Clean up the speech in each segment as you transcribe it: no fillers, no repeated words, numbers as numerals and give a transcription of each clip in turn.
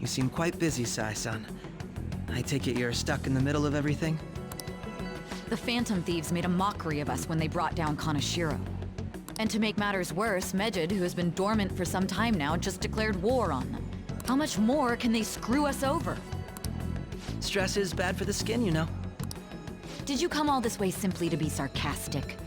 You seem quite busy, Sai-san. I take it you're stuck in the middle of everything? The Phantom Thieves made a mockery of us when they brought down Kaneshiro. And to make matters worse, Mejid, who has been dormant for some time now, just declared war on them. How much more can they screw us over? Stress is bad for the skin, you know. Did you come all this way simply to be sarcastic?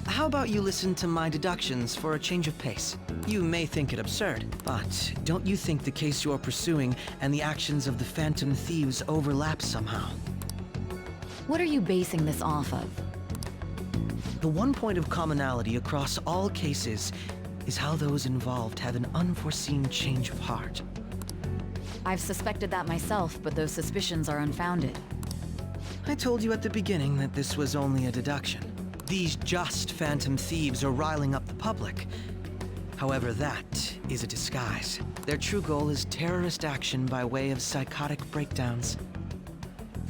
How about you listen to my deductions for a change of pace? You may think it absurd, but don't you think the case you're pursuing and the actions of the Phantom Thieves overlap somehow? What are you basing this off of? The one point of commonality across all cases is how those involved have an unforeseen change of heart. I've suspected that myself, but those suspicions are unfounded. I told you at the beginning that this was only a deduction. These just Phantom Thieves are riling up the public. However, that is a disguise. Their true goal is terrorist action by way of psychotic breakdowns.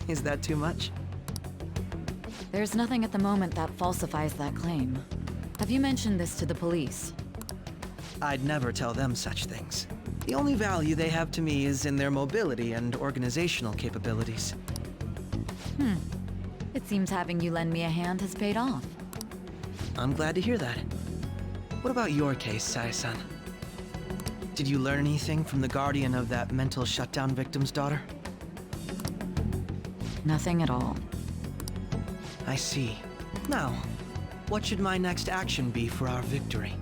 Is that too much? There's nothing at the moment that falsifies that claim. Have you mentioned this to the police? I'd never tell them such things. The only value they have to me is in their mobility and organizational capabilities. It seems having you lend me a hand has paid off. I'm glad to hear that. What about your case, Sai-san? Did you learn anything from the guardian of that mental shutdown victim's daughter? Nothing at all. I see. Now, what should my next action be for our victory?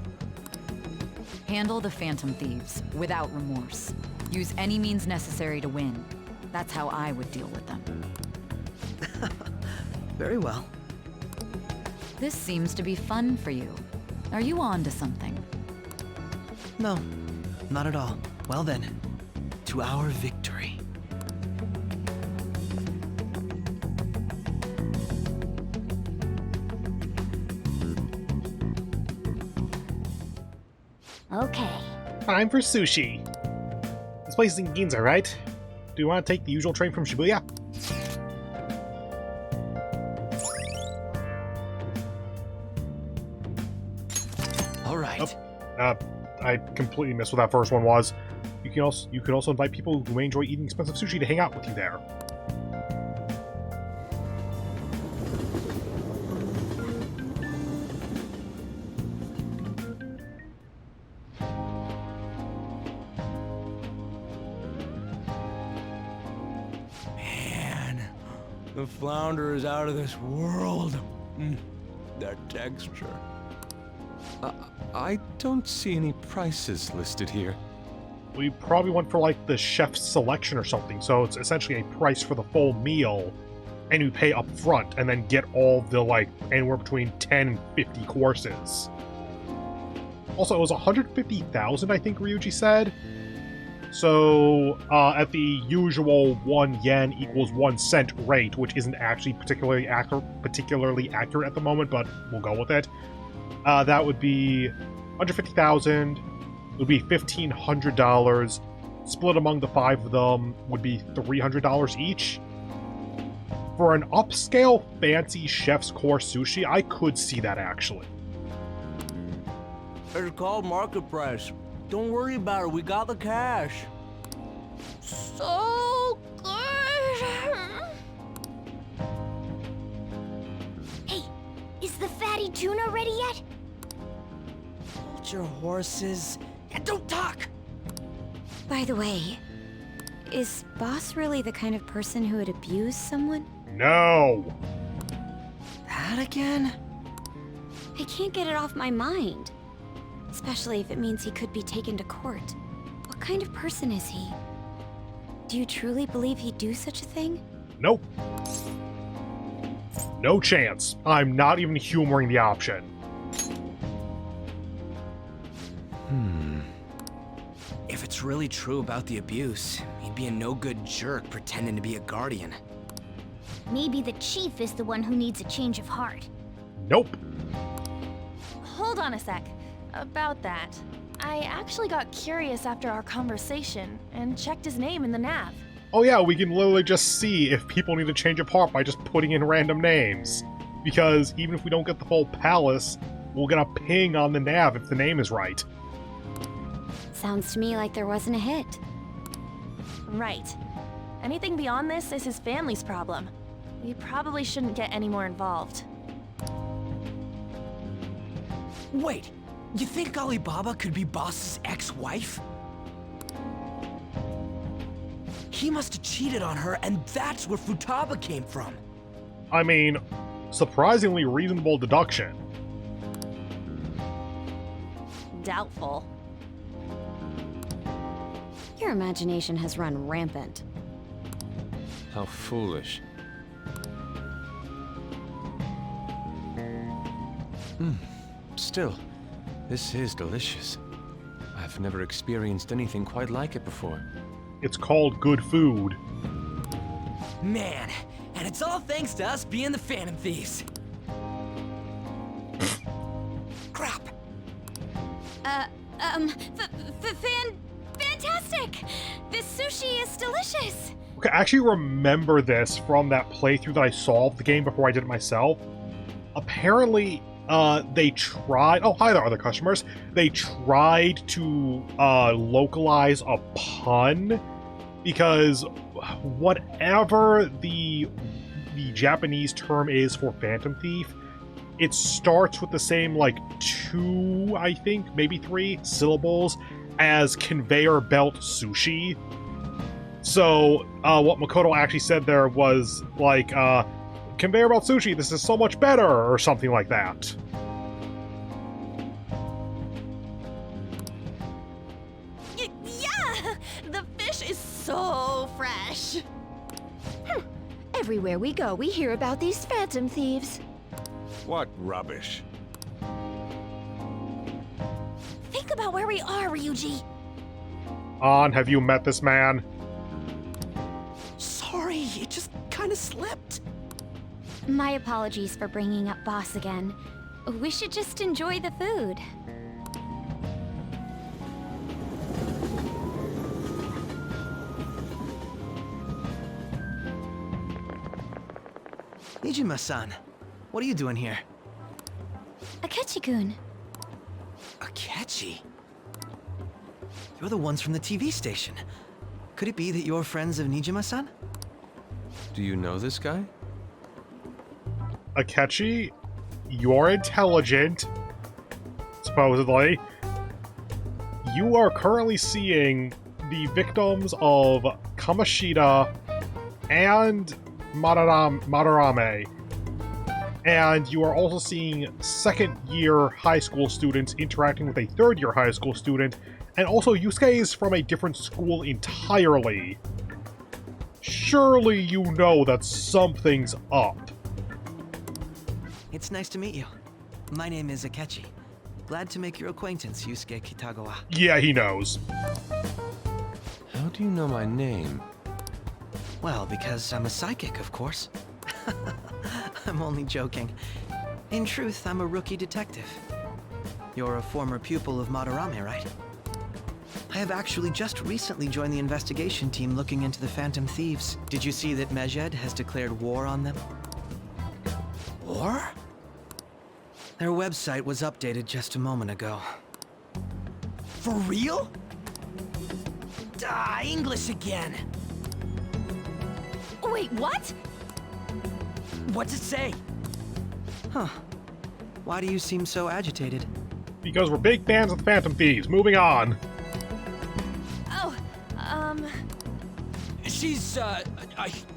Handle the Phantom Thieves, without remorse. Use any means necessary to win. That's how I would deal with them. Very well. This seems to be fun for you. Are you on to something? No, not at all. Well then, to our victory. Okay. Time for sushi. This place is in Ginza, right? Do you want to take the usual train from Shibuya? All right. I completely missed what that first one was. You could also invite people who may enjoy eating expensive sushi to hang out with you there. Man, the flounder is out of this world. That texture. I don't see any prices listed here. We probably went for like the chef's selection or something, so it's essentially a price for the full meal, and you pay up front and then get all the like anywhere between 10 and 50 courses. Also, it was 150,000, I think Ryuji said. So, at the usual 1 yen equals 1 cent rate, which isn't actually particularly accurate at the moment, but we'll go with it. That would be 150,000. It would be $1,500. Split among the 5 of them would be $300 each. For an upscale, fancy chef's course sushi, I could see that actually. It's called market price. Don't worry about it, we got the cash. So good. Hey, is the fatty tuna ready yet? Hold your horses and don't talk! By the way, is Boss really the kind of person who would abuse someone? No! That again? I can't get it off my mind. Especially if it means he could be taken to court. What kind of person is he? Do you truly believe he'd do such a thing? Nope. No chance. I'm not even humoring the option. If it's really true about the abuse, he'd be a no-good jerk pretending to be a guardian. Maybe the chief is the one who needs a change of heart. Nope. Hold on a sec. About that, I actually got curious after our conversation and checked his name in the nav. Oh yeah, we can literally just see if people need a change of heart by just putting in random names. Because even if we don't get the full palace, we'll get a ping on the nav if the name is right. Sounds to me like there wasn't a hit. Right. Anything beyond this is his family's problem. We probably shouldn't get any more involved. Wait, you think Alibaba could be Boss's ex-wife? He must have cheated on her, and that's where Futaba came from. I mean, surprisingly reasonable deduction. Doubtful. Your imagination has run rampant. How foolish. Still, this is delicious. I've never experienced anything quite like it before. It's called good food. Man, and it's all thanks to us being the Phantom Thieves. Crap. Fantastic! This sushi is delicious! Okay, I actually remember this from that playthrough that I solved the game before I did it myself. Apparently, they tried... Oh, hi there, other customers. They tried to localize a pun, because whatever the Japanese term is for Phantom Thief, it starts with the same, like, 2, I think, maybe 3 syllables as conveyor belt sushi. So, what Makoto actually said there was, like, conveyor belt sushi, this is so much better, or something like that. Yeah! The fish is so fresh! Everywhere we go, we hear about these phantom thieves. What rubbish. Think about where we are, Ryuji! An, have you met this man? Sorry, it just kind of slipped. My apologies for bringing up Boss again. We should just enjoy the food. Nijima-san, what are you doing here? Akechi-kun. Akechi? You're the ones from the TV station. Could it be that you're friends of Nijima-san? Do you know this guy? Akechi, you're intelligent, supposedly. You are currently seeing the victims of Kamoshida and Madarame. And you are also seeing second-year high school students interacting with a third-year high school student, and also Yusuke is from a different school entirely. Surely you know that something's up. It's nice to meet you. My name is Akechi. Glad to make your acquaintance, Yusuke Kitagawa. Yeah, he knows. How do you know my name? Well, because I'm a psychic, of course. I'm only joking. In truth, I'm a rookie detective. You're a former pupil of Madarame, right? I have actually just recently joined the investigation team looking into the Phantom Thieves. Did you see that Mejed has declared war on them? War? Their website was updated just a moment ago. For real? English again. Wait, what? What's it say? Huh. Why do you seem so agitated? Because we're big fans of the Phantom Thieves. Moving on. Oh, She's, a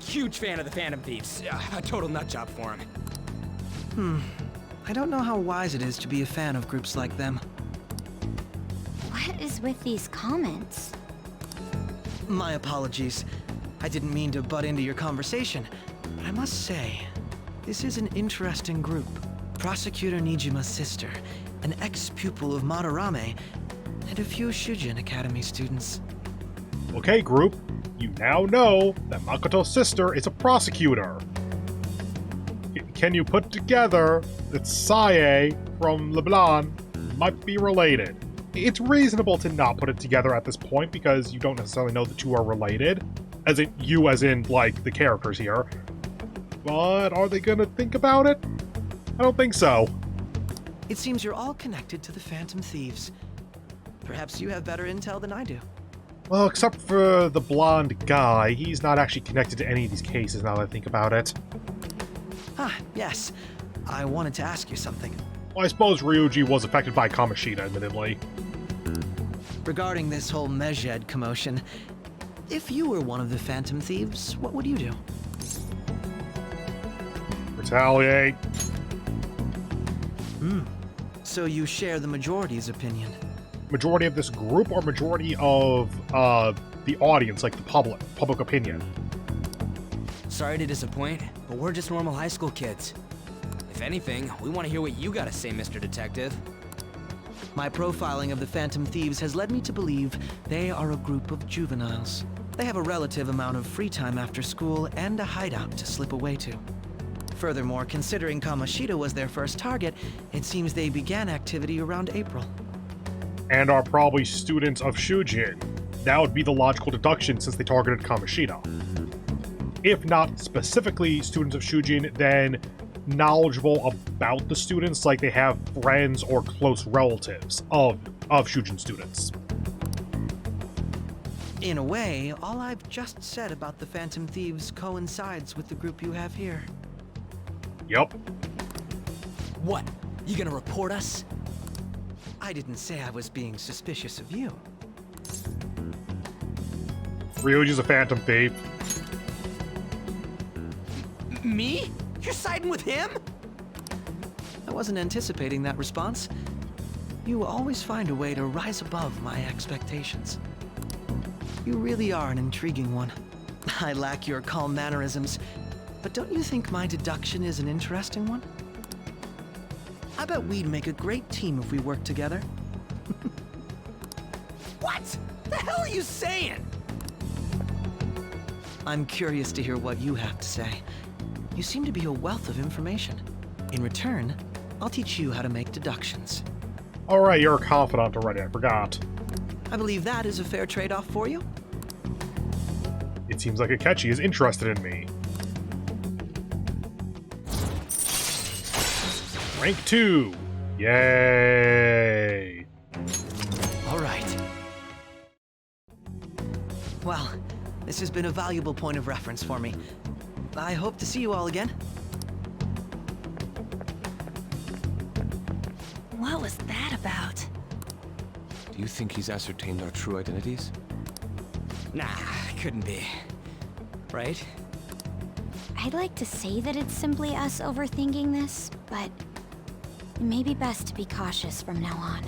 huge fan of the Phantom Thieves. A total nutjob for him. I don't know how wise it is to be a fan of groups like them. What is with these comments? My apologies. I didn't mean to butt into your conversation, but I must say, this is an interesting group. Prosecutor Nijima's sister, an ex-pupil of Madarame, and a few Shujin Academy students. Okay, group, you now know that Makoto's sister is a prosecutor. Can you put together that Sae from Leblanc might be related? It's reasonable to not put it together at this point because you don't necessarily know the two are related. As in, like, the characters here. But are they gonna think about it? I don't think so. It seems you're all connected to the Phantom Thieves. Perhaps you have better intel than I do. Well, except for the blonde guy, he's not actually connected to any of these cases now that I think about it. Ah, yes. I wanted to ask you something. Well, I suppose Ryuji was affected by Kamoshida, admittedly. Regarding this whole Mejed commotion, if you were one of the Phantom Thieves, what would you do? Retaliate. So you share the majority's opinion. Majority of this group or majority of the audience, like the public opinion? Sorry to disappoint, but we're just normal high school kids. If anything, we want to hear what you gotta say, Mr. Detective. My profiling of the Phantom Thieves has led me to believe they are a group of juveniles. They have a relative amount of free time after school and a hideout to slip away to. Furthermore, considering Kamoshida was their first target, it seems they began activity around April. And are probably students of Shujin. That would be the logical deduction since they targeted Kamoshida. If not specifically students of Shujin, then knowledgeable about the students, like they have friends or close relatives of Shujin students. In a way, all I've just said about the Phantom Thieves coincides with the group you have here. Yep. What? You gonna report us? I didn't say I was being suspicious of you. Ryuji's a Phantom Thief. Me? You're siding with him? I wasn't anticipating that response. You always find a way to rise above my expectations. You really are an intriguing one. I lack your calm mannerisms, but don't you think my deduction is an interesting one? I bet we'd make a great team if we worked together. What? The hell are you saying? I'm curious to hear what you have to say. You seem to be a wealth of information. In return, I'll teach you how to make deductions. Alright, you're a confidant already, I forgot. I believe that is a fair trade-off for you. It seems like Akechi is interested in me. Rank 2! Yay! All right. Well, this has been a valuable point of reference for me. I hope to see you all again. What was that about? Do you think he's ascertained our true identities? Nah, couldn't be. Right? I'd like to say that it's simply us overthinking this, but it may be best to be cautious from now on.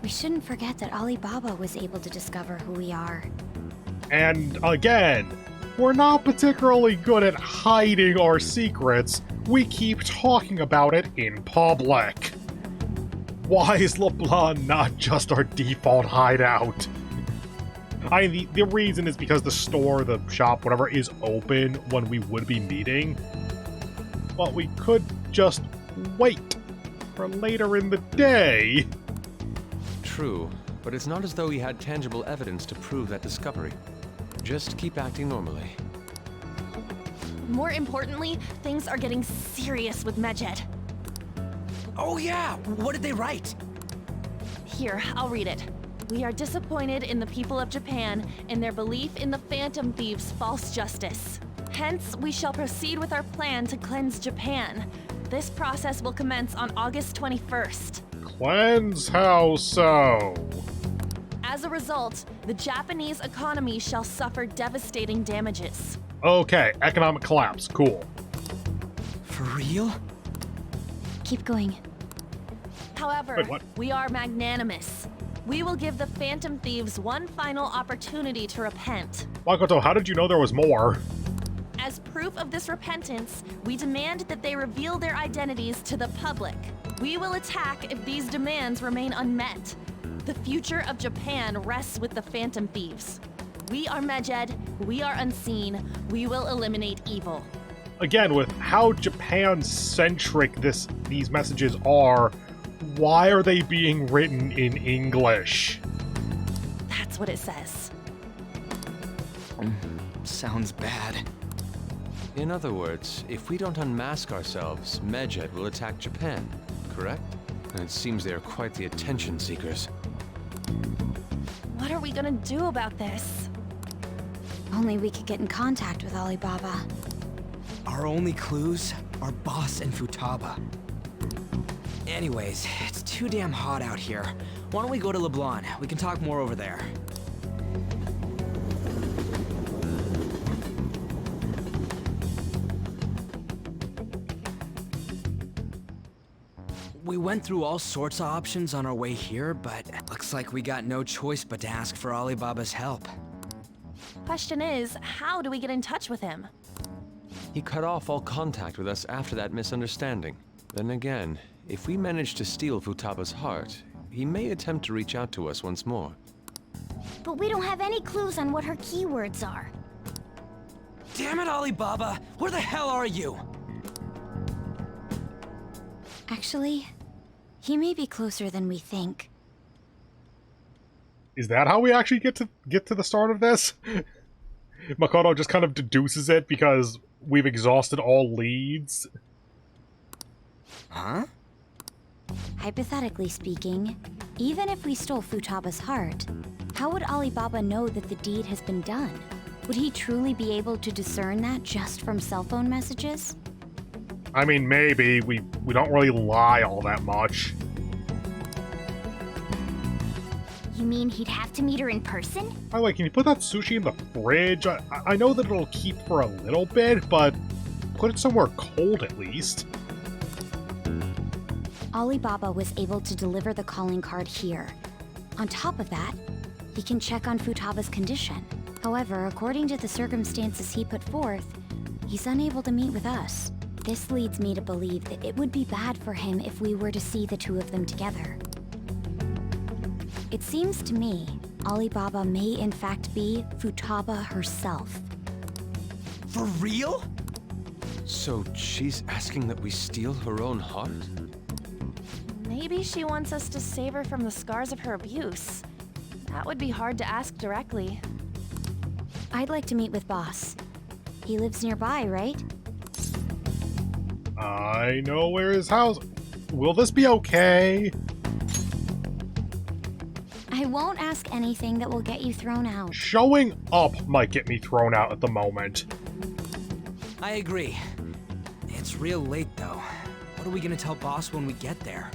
We shouldn't forget that Alibaba was able to discover who we are. And again, we're not particularly good at hiding our secrets. We keep talking about it in public. Why is LeBlanc not just our default hideout? The reason is because the store, the shop, whatever, is open when we would be meeting. But we could just wait for later in the day. True, but it's not as though he had tangible evidence to prove that discovery. Just keep acting normally. More importantly, things are getting serious with Mejed. Oh yeah, what did they write? Here, I'll read it. We are disappointed in the people of Japan in their belief in the Phantom Thieves' false justice. Hence, we shall proceed with our plan to cleanse Japan. This process will commence on August 21st. Cleanse how so? As a result, the Japanese economy shall suffer devastating damages. Okay, economic collapse, cool. For real? Keep going. However, Wait, what? we are magnanimous. We will give the Phantom Thieves one final opportunity to repent. Makoto, how did you know there was more? As proof of this repentance, we demand that they reveal their identities to the public. We will attack if these demands remain unmet. The future of Japan rests with the Phantom Thieves. We are Mejed, we are unseen, we will eliminate evil. Again, with how Japan-centric these messages are, why are they being written in English? That's what it says. Sounds bad. In other words, if we don't unmask ourselves, Mejed will attack Japan, correct? And it seems they are quite the attention seekers. What are we gonna do about this? Only we could get in contact with Alibaba. Our only clues are Boss and Futaba. Anyways, it's too damn hot out here. Why don't we go to LeBlanc? We can talk more over there. We went through all sorts of options on our way here, but looks like we got no choice but to ask for Alibaba's help. Question is, how do we get in touch with him? He cut off all contact with us after that misunderstanding. Then again, if we manage to steal Futaba's heart, he may attempt to reach out to us once more. But we don't have any clues on what her keywords are. Damn it, Alibaba! Where the hell are you? Actually, he may be closer than we think. Is that how we actually get to the start of this? Makoto just kind of deduces it because we've exhausted all leads. Huh? Hypothetically speaking, even if we stole Futaba's heart, how would Alibaba know that the deed has been done? Would he truly be able to discern that just from cell phone messages? I mean, maybe. We don't really lie all that much. You mean he'd have to meet her in person? By the way, can you put that sushi in the fridge? I know that it'll keep for a little bit, but put it somewhere cold at least. Alibaba was able to deliver the calling card here. On top of that, he can check on Futaba's condition. However, according to the circumstances he put forth, he's unable to meet with us. This leads me to believe that it would be bad for him if we were to see the two of them together. It seems to me Alibaba may in fact be Futaba herself. For real? So she's asking that we steal her own heart? Maybe she wants us to save her from the scars of her abuse. That would be hard to ask directly. I'd like to meet with Boss. He lives nearby, right? I know where his house... Will this be okay? I won't ask anything that will get you thrown out. Showing up might get me thrown out at the moment. I agree. It's real late, though. What are we gonna tell Boss when we get there?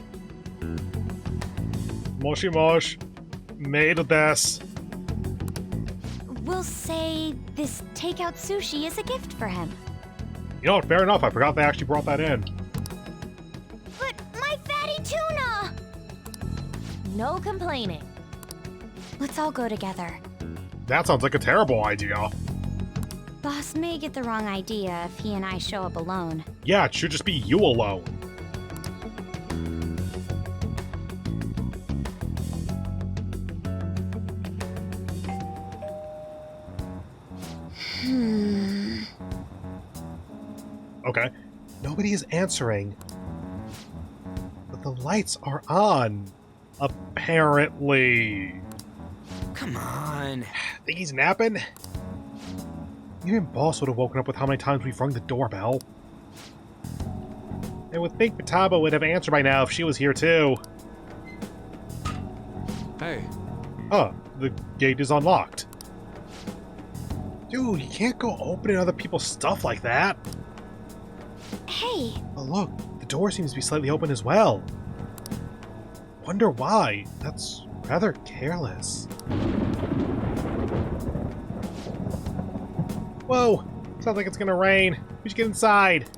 Moshi mosh. Made of this. We'll say this takeout sushi is a gift for him. You know what, fair enough. I forgot they actually brought that in. But my fatty tuna! No complaining. Let's all go together. That sounds like a terrible idea. Boss may get the wrong idea if he and I show up alone. Yeah, it should just be you alone. Okay. Nobody is answering. But the lights are on. Apparently. Come on. Think he's napping? Even Boss would have woken up with how many times we've rung the doorbell. And would think Futaba would have answered by now if she was here too. Hey, Oh, the gate is unlocked. Dude, you can't go opening other people's stuff like that. Hey, Oh look, the door seems to be slightly open as well. Wonder why. That's rather careless. Whoa! Sounds like it's gonna rain. We should get inside.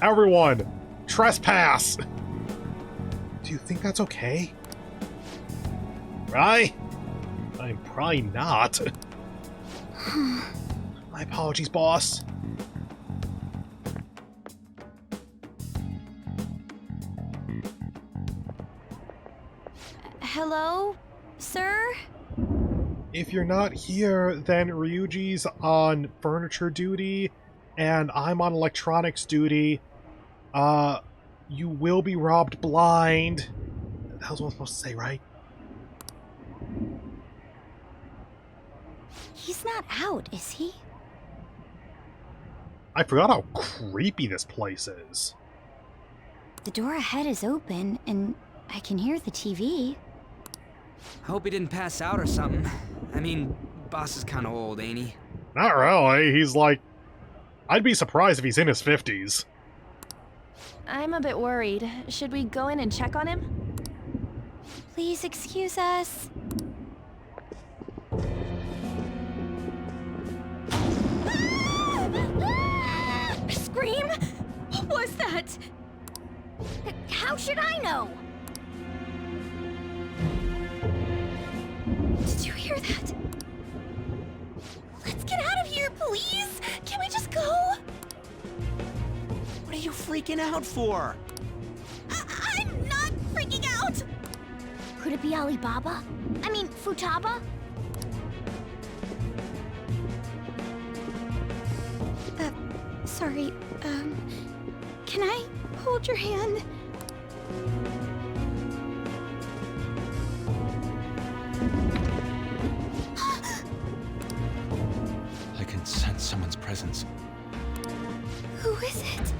Everyone, trespass! Do you think that's okay? Right? I'm probably not. My apologies, boss. Hello, sir? If you're not here, then Ryuji's on furniture duty, and I'm on electronics duty. You will be robbed blind. That was what I was supposed to say, right? He's not out, is he? I forgot how creepy this place is. The door ahead is open, and I can hear the TV. I hope he didn't pass out or something. I mean, boss is kinda old, ain't he? Not really. He's like... I'd be surprised if he's in his 50s. I'm a bit worried. Should we go in and check on him? Please excuse us. Scream? What was that? How should I know? Did you hear that? Let's get out of here, please! Can we just go? What are you freaking out for? I'm not freaking out! Could it be Alibaba? I mean, Futaba? Sorry, can I hold your hand? I can sense someone's presence. Who is it?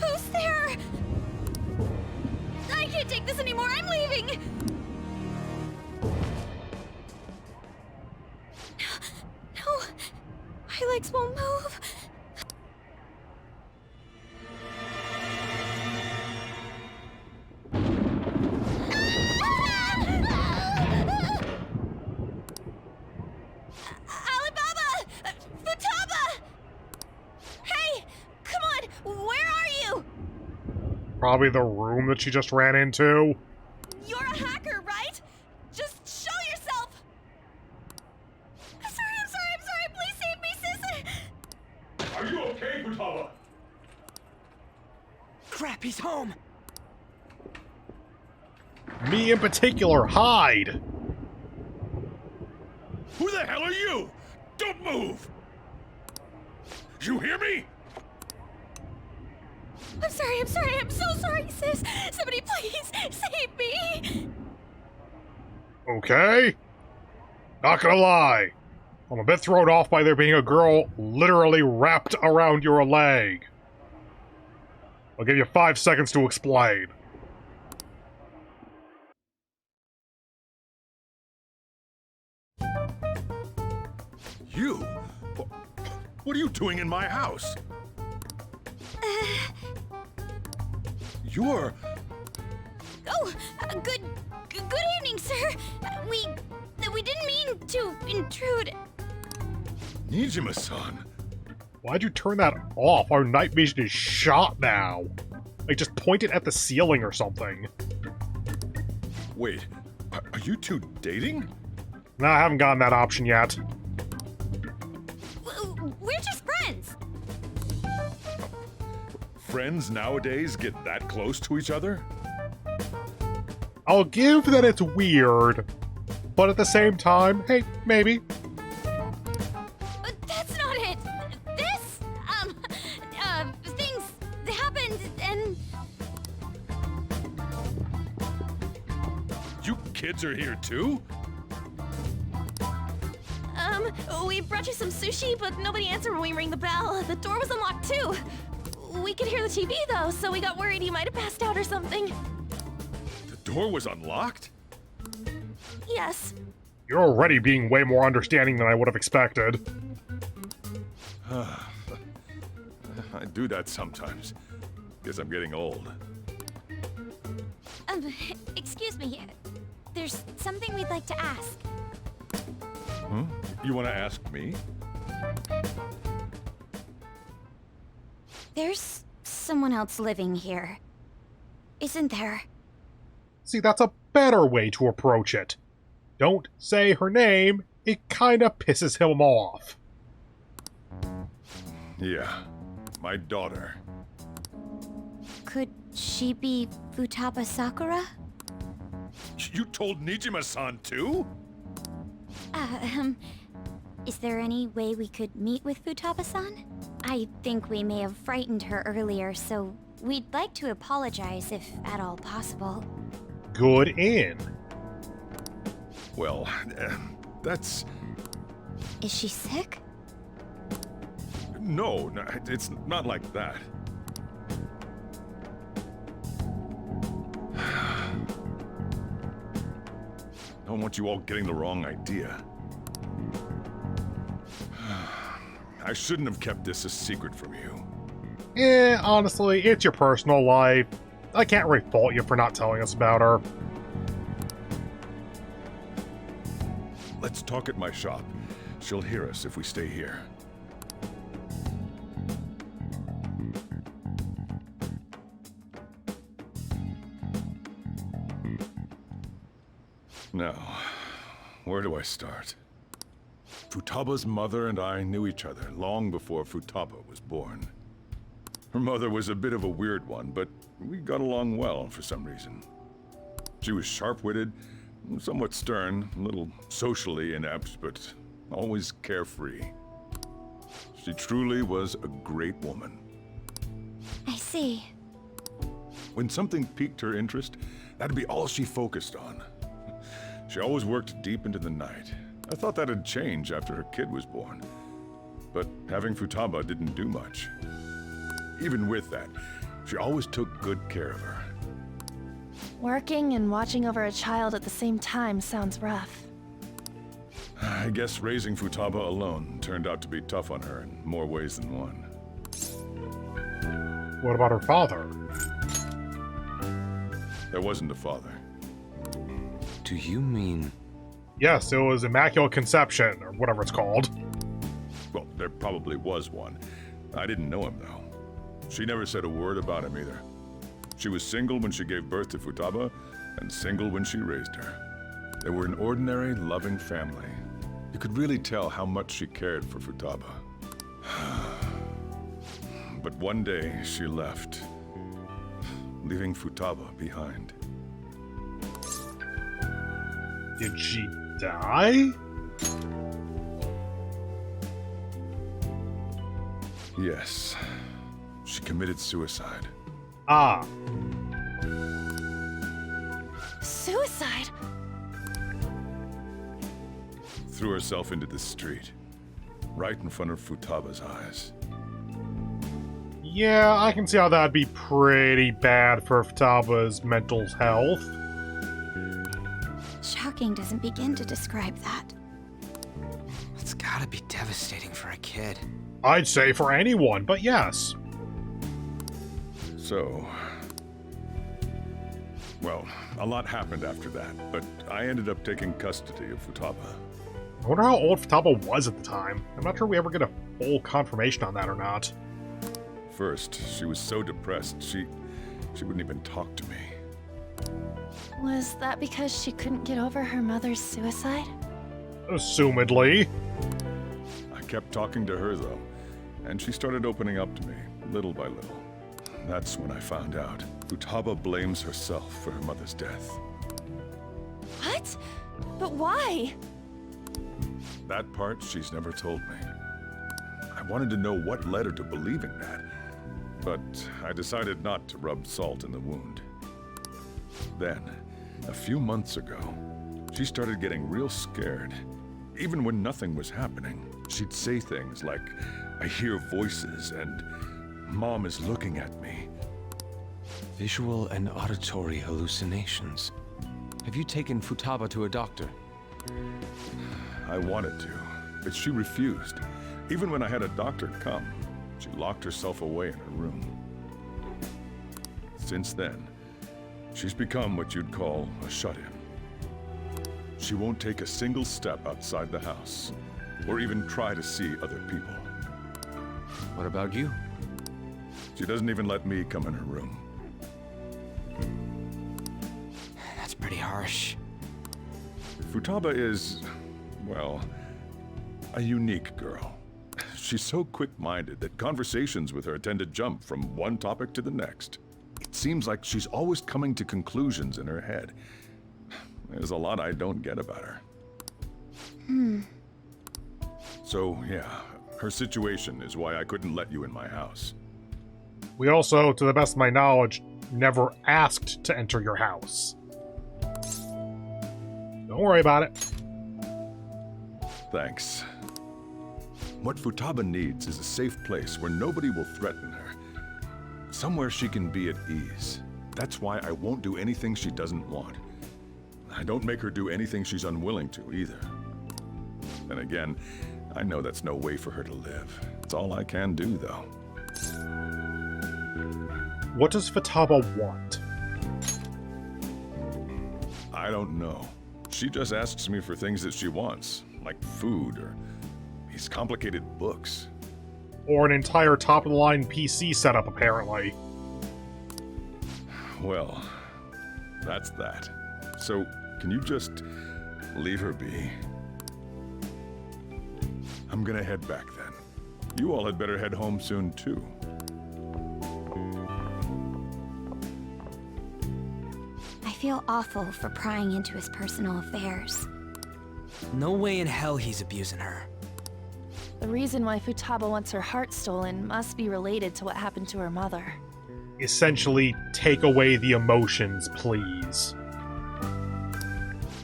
Who's there? I can't take this anymore. I'm leaving. No, my legs won't move. Alibaba! Futaba! Hey! Come on! Where are you? Probably the room that she just ran into. You're a hacker, right? Just show yourself! I'm sorry! Please save me, sis! Are you okay, Futaba? Crap, he's home! Me in particular, hide! Who the hell are you? Don't move! You hear me? I'm sorry. I'm so sorry, sis. Somebody please save me. Okay? Not gonna lie. I'm a bit thrown off by there being a girl literally wrapped around your leg. I'll give you 5 seconds to explain. You? What are you doing in my house? You're... Oh, good evening, sir. We didn't mean to intrude. Nijima-san. Why'd you turn that off? Our night vision is shot now. Like, just point it at the ceiling or something. Wait, are you two dating? Nah, I haven't gotten that option yet. We're just friends. Friends nowadays get that close to each other? I'll give that it's weird, but at the same time, hey, maybe. But that's not it. This, things happened and... You kids are here too? We brought you some sushi, but nobody answered when we rang the bell. The door was unlocked too. We could hear the TV though, so we got worried you might have passed out or something. The door was unlocked? Yes. You're already being way more understanding than I would have expected. I do that sometimes. Guess I'm getting old. Excuse me. There's something we'd like to ask. Huh? You want to ask me? There's someone else living here, isn't there? See, that's a better way to approach it. Don't say her name, it kinda pisses him off. Yeah, my daughter. Could she be Futaba Sakura? You told Nijima-san too? Is there any way we could meet with Futaba-san? I think we may have frightened her earlier, so we'd like to apologize if at all possible. Good in. Well, that's... Is she sick? No, it's not like that. don't want you all getting the wrong idea. I shouldn't have kept this a secret from you. Honestly, it's your personal life. I can't really fault you for not telling us about her. Let's talk at my shop. She'll hear us if we stay here. Now, where do I start? Futaba's mother and I knew each other long before Futaba was born. Her mother was a bit of a weird one, but we got along well for some reason. She was sharp-witted, somewhat stern, a little socially inept, but always carefree. She truly was a great woman. I see. When something piqued her interest, that'd be all she focused on. She always worked deep into the night. I thought that'd change after her kid was born. But having Futaba didn't do much. Even with that, she always took good care of her. Working and watching over a child at the same time sounds rough. I guess raising Futaba alone turned out to be tough on her in more ways than one. What about her father? There wasn't a father. Do you mean... Yes, it was Immaculate Conception, or whatever it's called. Well, there probably was one. I didn't know him, though. She never said a word about him either. She was single when she gave birth to Futaba, and single when she raised her. They were an ordinary, loving family. You could really tell how much she cared for Futaba. But one day, she left, leaving Futaba behind. Did she die? Yes. She committed suicide. Ah. Suicide? Threw herself into the street, right in front of Futaba's eyes. Yeah, I can see how that'd be pretty bad for Futaba's mental health. Shocking doesn't begin to describe that. It's gotta be devastating for a kid. I'd say for anyone, but yes. So... well, a lot happened after that, but I ended up taking custody of Futaba. I wonder how old Futaba was at the time. I'm not sure we ever get a full confirmation on that or not. First, she was so depressed, she wouldn't even talk to me. Was that because she couldn't get over her mother's suicide? Assumedly. I kept talking to her, though, and she started opening up to me, little by little. That's when I found out. Futaba blames herself for her mother's death. What? But why? That part she's never told me. I wanted to know what led her to believing that, but I decided not to rub salt in the wound. Then, a few months ago, she started getting real scared. Even when nothing was happening, she'd say things like, "I hear voices," and "Mom is looking at me." Visual and auditory hallucinations. Have you taken Futaba to a doctor? I wanted to, but she refused. Even when I had a doctor come, she locked herself away in her room. Since then, she's become what you'd call a shut-in. She won't take a single step outside the house, or even try to see other people. What about you? She doesn't even let me come in her room. That's pretty harsh. Futaba is, well, a unique girl. She's so quick-minded that conversations with her tend to jump from one topic to the next. It seems like she's always coming to conclusions in her head. There's a lot I don't get about her. So, yeah, her situation is why I couldn't let you in my house. We also, to the best of my knowledge, never asked to enter your house. Don't worry about it. Thanks. What Futaba needs is a safe place where nobody will threaten her. Somewhere she can be at ease. That's why I won't do anything she doesn't want. I don't make her do anything she's unwilling to, either. Then again, I know that's no way for her to live. It's all I can do, though. What does Futaba want? I don't know. She just asks me for things that she wants, like food or these complicated books. Or an entire top-of-the-line PC setup, apparently. Well, that's that. So, can you just leave her be? I'm gonna head back then. You all had better head home soon, too. I feel awful for prying into his personal affairs. No way in hell he's abusing her. The reason why Futaba wants her heart stolen must be related to what happened to her mother. Essentially, take away the emotions, please.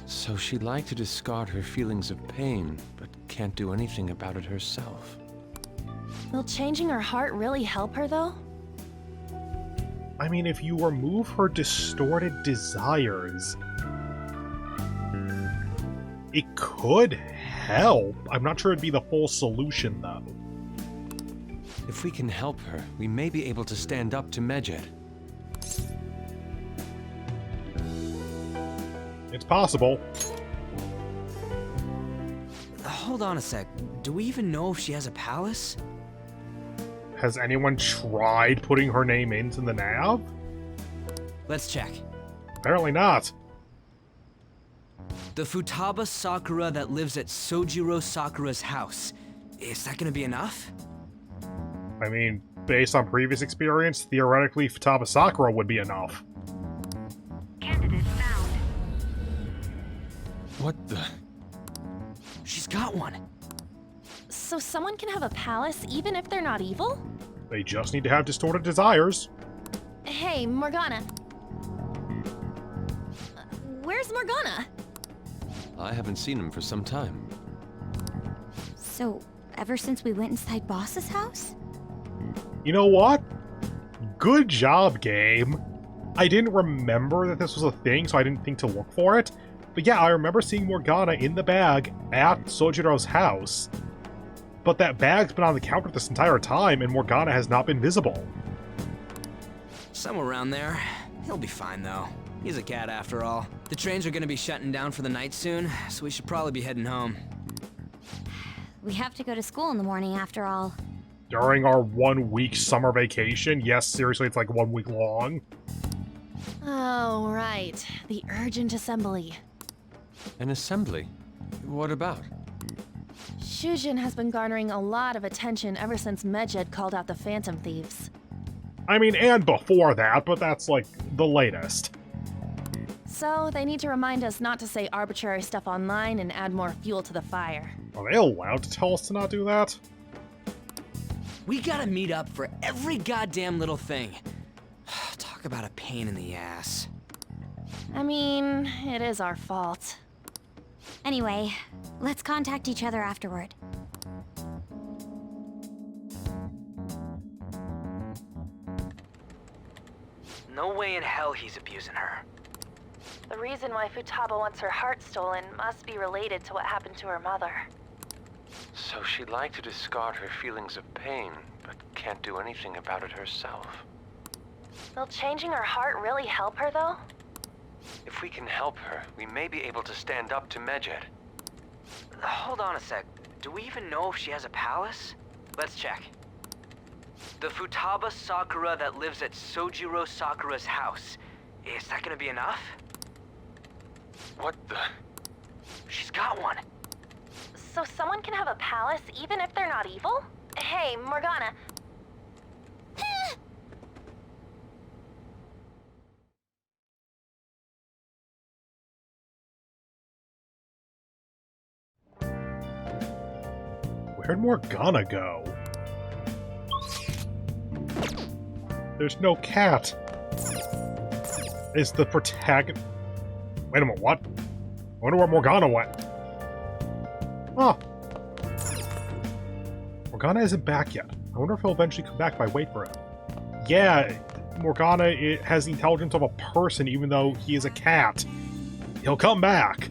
So she'd like to discard her feelings of pain, but can't do anything about it herself. Will changing her heart really help her, though? I mean, if you remove her distorted desires, it could help. I'm not sure it'd be the full solution, though. If we can help her, we may be able to stand up to Medjed. It's possible. Hold on a sec. Do we even know if she has a palace? Has anyone tried putting her name into the nav? Let's check. Apparently not. The Futaba Sakura that lives at Sojiro Sakura's house. Is that gonna be enough? I mean, based on previous experience, theoretically, Futaba Sakura would be enough. Candidate found. What the? She's got one. So someone can have a palace even if they're not evil? They just need to have distorted desires. Hey, Morgana. Where's Morgana? I haven't seen him for some time. So, ever since we went inside Boss's house? You know what? Good job, game. I didn't remember that this was a thing, so I didn't think to look for it. But yeah, I remember seeing Morgana in the bag at Sojiro's house. But that bag's been on the counter this entire time, and Morgana has not been visible. Somewhere around there. He'll be fine, though. He's a cat, after all. The trains are gonna be shutting down for the night soon, so we should probably be heading home. We have to go to school in the morning after all. During our 1-week summer vacation, yes, seriously, it's like 1 week long. Oh, right. The urgent assembly. An assembly? What about? Shujin has been garnering a lot of attention ever since Medjed called out the Phantom Thieves. I mean, and before that, but that's like the latest. So they need to remind us not to say arbitrary stuff online and add more fuel to the fire. Are they allowed to tell us to not do that? We gotta meet up for every goddamn little thing. Talk about a pain in the ass. I mean, it is our fault. Anyway, let's contact each other afterward. No way in hell he's abusing her. The reason why Futaba wants her heart stolen must be related to what happened to her mother. So she'd like to discard her feelings of pain, but can't do anything about it herself. Will changing her heart really help her, though? If we can help her, we may be able to stand up to Medjed. Hold on a sec. Do we even know if she has a palace? Let's check. The Futaba Sakura that lives at Sojiro Sakura's house. Is that gonna be enough? What the? She's got one. So someone can have a palace even if they're not evil? Hey, Morgana. Where'd Morgana go? There's no cat. Is the protagonist... Wait a minute, what? I wonder where Morgana went. Huh. Morgana isn't back yet. I wonder if he'll eventually come back if I wait for him. Yeah, Morgana has the intelligence of a person even though he is a cat. He'll come back.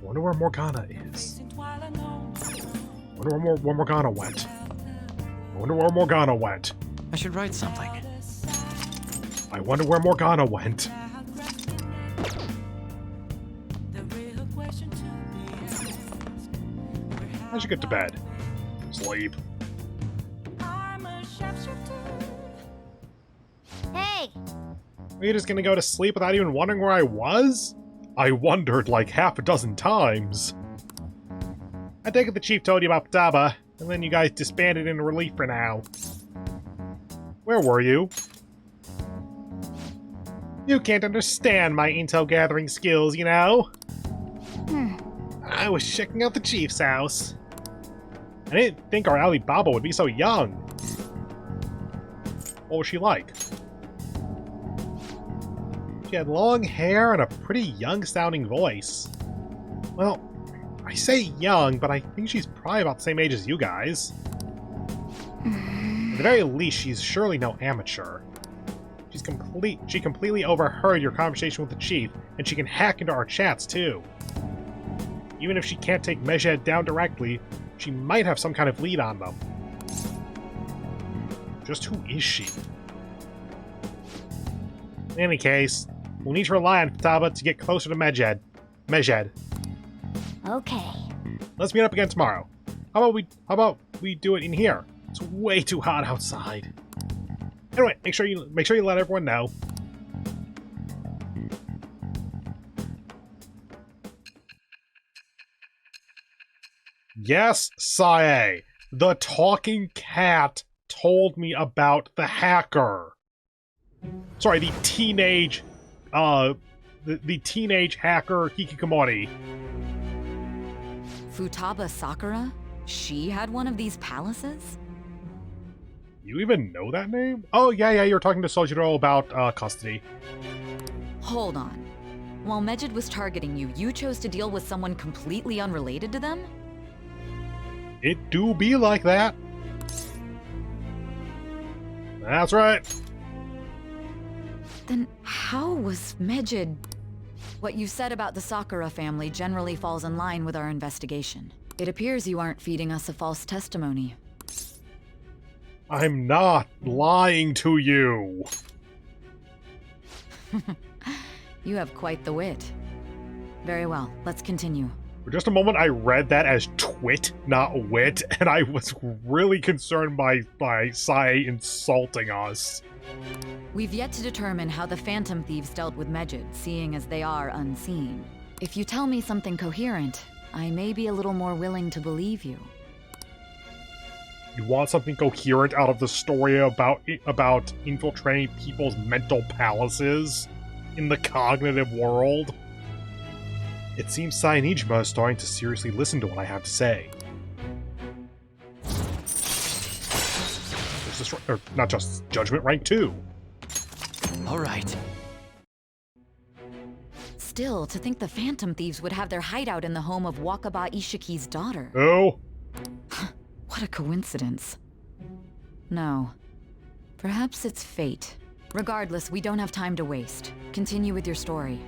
Wonder where Morgana is. Wonder where Morgana went. Wonder where Morgana went. I should write something. I wonder where Morgana went. I should get to bed. Sleep. Hey! Are you just gonna go to sleep without even wondering where I was? I wondered like half a dozen times. I take it the chief told you about Futaba, and then you guys disbanded in relief for now. Where were you? You can't understand my intel gathering skills, you know? I was checking out the chief's house. I didn't think our Alibaba would be so young. What was she like? She had long hair and a pretty young-sounding voice. Well, I say young, but I think she's probably about the same age as you guys. At the very least, she's surely no amateur. She completely overheard your conversation with the chief, and she can hack into our chats, too. Even if she can't take Mejed down directly, she might have some kind of lead on them. Just who is she? In any case, we'll need to rely on Futaba to get closer to Mejed. Okay. Let's meet up again tomorrow. How about we do it in here? It's way too hot outside. Anyway, make sure you let everyone know. Yes, Sae. The talking cat told me about the hacker. Sorry, the teenage hacker Hikikomori. Futaba Sakura? She had one of these palaces? You even know that name? Oh, yeah, you were talking to Sojiro about custody. Hold on. While Mejid was targeting you, you chose to deal with someone completely unrelated to them? It do be like that. That's right. Then how was Mejid... What you said about the Sakura family generally falls in line with our investigation. It appears you aren't feeding us a false testimony. I'm not lying to you. You have quite the wit. Very well, let's continue. For just a moment, I read that as twit, not wit, and I was really concerned by Sae insulting us. We've yet to determine how the Phantom Thieves dealt with Mejid, seeing as they are unseen. If you tell me something coherent, I may be a little more willing to believe you. You want something coherent out of the story about infiltrating people's mental palaces in the cognitive world? It seems Saenijima is starting to seriously listen to what I have to say. Not just Judgment Rank 2. All right. Still, to think the Phantom Thieves would have their hideout in the home of Wakaba Ishiki's daughter. Oh? What a coincidence. No. Perhaps it's fate. Regardless, we don't have time to waste. Continue with your story.